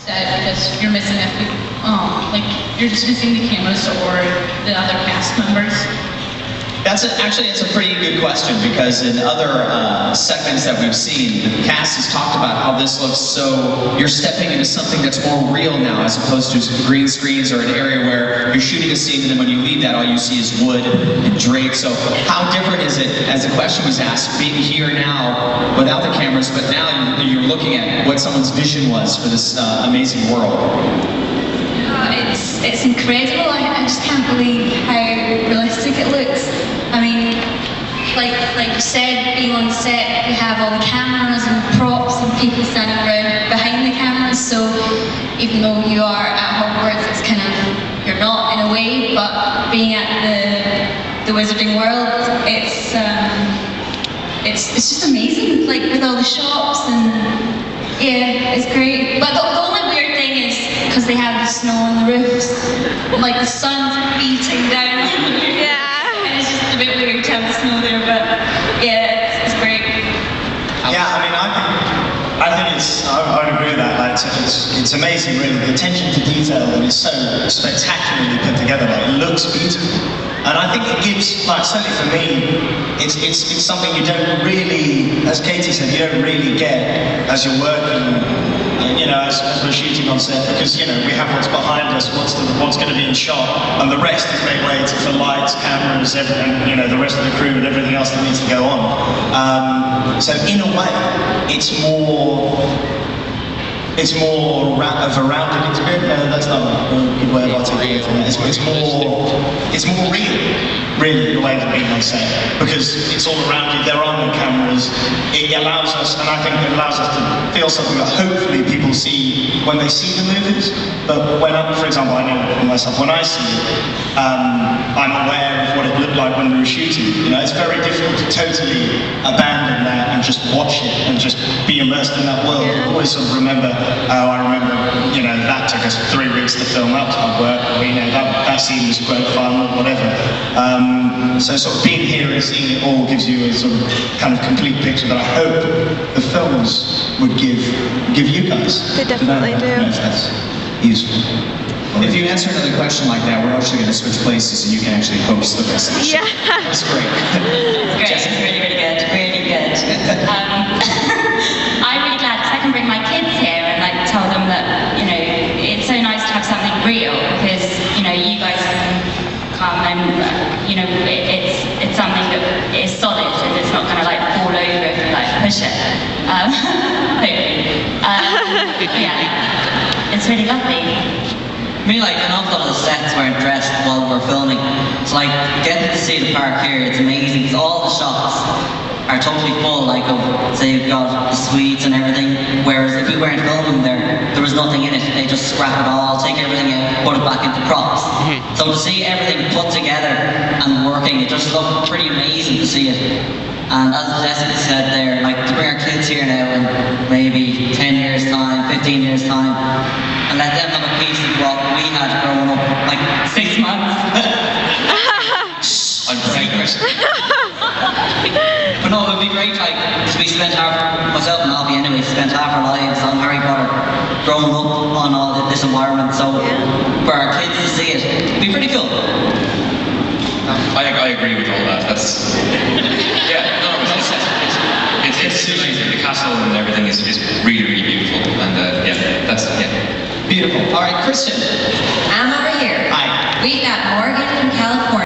set because you're missing like you're just missing the cameras or the other cast members? Actually, it's a pretty good question because in other segments that we've seen, the cast has talked about how this looks you're stepping into something that's more real now as opposed to green screens or an area where you're shooting a scene and then when you leave that all you see is wood and drapes. So how different is it, as the question was asked, being here now without the cameras, but now you're looking at what someone's vision was for this amazing world? It's incredible. I just can't believe how realistic it looks. I mean, like you said, being on set, we have all the cameras and props and people standing around behind the cameras, so even though you are at Hogwarts, it's kind of, you're not in a way, but being at the Wizarding World, it's just amazing, like with all the shops and yeah, it's great. But the only weird thing is, because they have the snow on the roofs, like the sun's beating down on the roof. Yeah. And it's just a bit weird to have the snow there, but yeah, it's great. Yeah, I mean, I think I would agree with that. Like, it's amazing, really, the attention to detail that is so spectacularly put together. Like, it looks beautiful, and I think it gives, like, certainly for me, it's something you don't really, as Katie said, you don't really get as you're working. You know, as we're shooting on set, because, you know, we have what's behind us, what's going to be in shot, and the rest is made way for lights, cameras, everything, you know, the rest of the crew and everything else that needs to go on. So in a way, it's more of a rounded experience. That's not a good way of articulating it. It's more real, really, the way of being on set, because it's all around you. There are no cameras. It allows us, and I think it allows us to feel something that hopefully people see when they see the movies. But for example, I know myself, when I see it, I'm aware of what it looked like when we were shooting. You know, it's very difficult to totally abandon that and just watch it and just be immersed in that world. I always sort of remember, I remember, you know, that took us 3 weeks to film. That was hard work. You know, that scene was great fun or whatever. So sort of being here and seeing it all gives you a sort of kind of complete picture that I hope the films would give you guys. They definitely do. I don't know if that's useful. If you answer another question like that, we're actually going to switch places and you can actually host the rest of the show. Yeah. That's great. It's great. It's really, really good. Really good. I'm really glad because I can bring my kids here and like tell them that, you know, it's so nice to have something real because, you know, you guys can come and, you know, it's something that is solid and it's not going to like fall over if you like push it. Hopefully. Yeah. It's really lovely. I mean, like, an awful lot of the sets weren't dressed while we're filming. So, like, getting to see the park here, it's amazing, because all the shots are totally full, like, of, say, you've got the suites and everything, whereas if we weren't filming there was nothing in it. They just scrap it all, take everything out, put it back into props. So to see everything put together and working, it just looked pretty amazing to see it. And as Jessie said there, like, to bring our kids here now in maybe 10 years' time, 15 years' time, and let them have a piece of what we had growing up, like 6 months. I'm pregnant. But no, it would be great, like, because we spent myself and Alfie anyway, spent half our lives on Harry Potter, growing up on all this environment, so for our kids to see it, it'd be pretty cool. I agree with all that. That's it's amazing. The castle and everything is really, really beautiful, and yeah. Beautiful. All right, Christian. I'm over here. Hi. We got